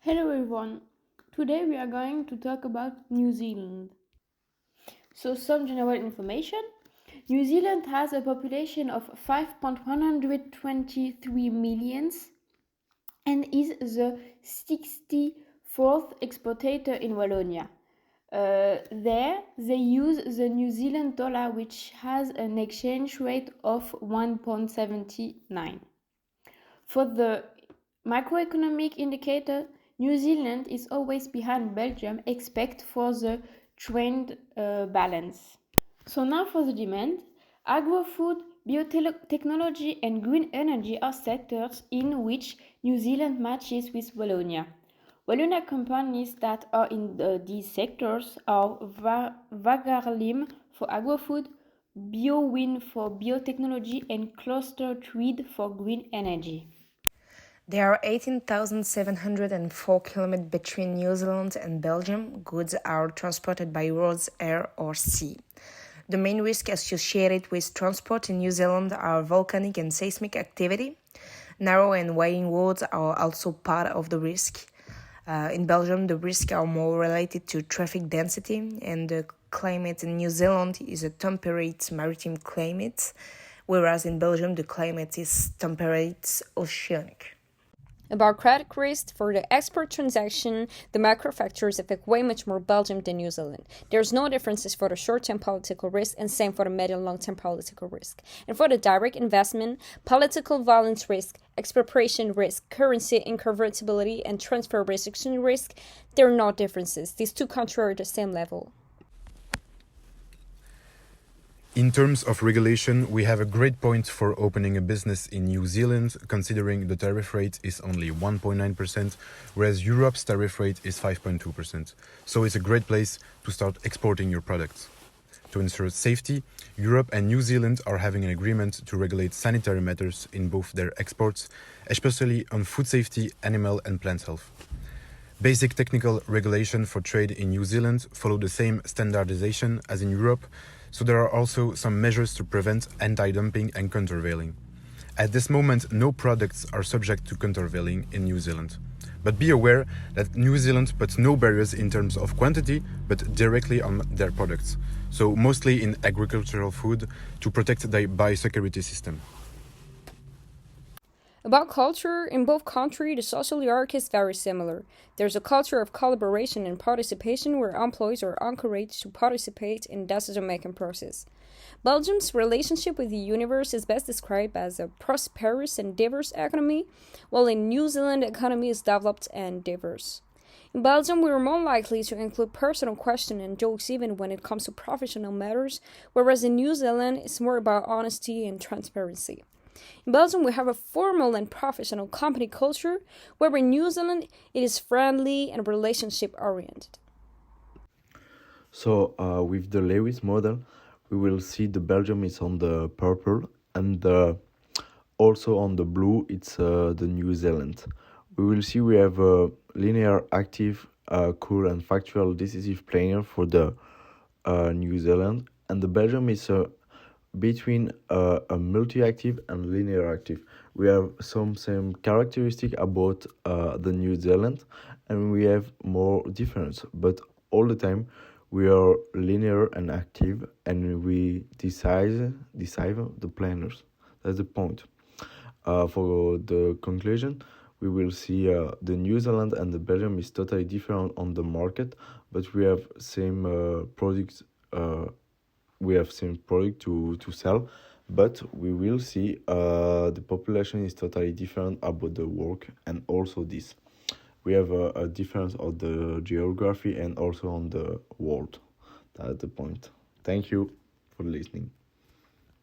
Hello everyone. Today we are going to talk about New Zealand. So some general information. New Zealand has a population of 5.123 millions and is the 64th exporter in Wallonia. There they use the New Zealand dollar, which has an exchange rate of 1.79. For the macroeconomic indicator, New Zealand is always behind Belgium except for the trade balance. So now for the demand, agro-food, biotechnology and green energy are sectors in which New Zealand matches with Wallonia. Wallonia companies that are in these sectors are Vagarlim for agro-food, BioWind for biotechnology and Cluster Tweed for green energy. There are 18,704 kilometers between New Zealand and Belgium. Goods are transported by roads, air, or sea. The main risks associated with transport in New Zealand are volcanic and seismic activity. Narrow and winding roads are also part of the risk. In Belgium, the risks are more related to traffic density, and the climate in New Zealand is a temperate maritime climate, whereas in Belgium, the climate is temperate oceanic. About credit risk for the export transaction, the macro factors affect way much more Belgium than New Zealand. There's no differences for the short-term political risk and same for the medium and long-term political risk. And for the direct investment, political violence risk, expropriation risk, currency inconvertibility, and transfer restriction risk, there are no differences. These two countries are at the same level. In terms of regulation, we have a great point for opening a business in New Zealand, considering the tariff rate is only 1.9%, whereas Europe's tariff rate is 5.2%. So it's a great place to start exporting your products. To ensure safety, Europe and New Zealand are having an agreement to regulate sanitary matters in both their exports, especially on food safety, animal and plant health. Basic technical regulation for trade in New Zealand follow the same standardization as in Europe, so there are also some measures to prevent anti-dumping and countervailing. At this moment, no products are subject to countervailing in New Zealand. But be aware that New Zealand puts no barriers in terms of quantity, but directly on their products. So mostly in agricultural food to protect the biosecurity system. About culture, in both countries, the social hierarchy is very similar. There's a culture of collaboration and participation where employees are encouraged to participate in the decision-making process. Belgium's relationship with the universe is best described as a prosperous and diverse economy, while in New Zealand the economy is developed and diverse. In Belgium, we are more likely to include personal questions and jokes even when it comes to professional matters, whereas in New Zealand it's more about honesty and transparency. In Belgium, we have a formal and professional company culture, where in New Zealand, it is friendly and relationship-oriented. So, with the Lewis model, we will see the Belgium is on the purple and also on the blue, it's the New Zealand. We will see we have a linear, active, cool, and factual decisive player for the New Zealand, and the Belgium is between a multi-active and linear active. We have some same characteristic about the New Zealand, and we have more difference. But all the time, we are linear and active, and we decide the planners. That's the point. For the conclusion, we will see the New Zealand and the Belgium is totally different on the market, but we have same products. We have same product to sell, but we will see the population is totally different about the work, and also this. We have a difference of the geography and also on the world. That's the point. Thank you for listening.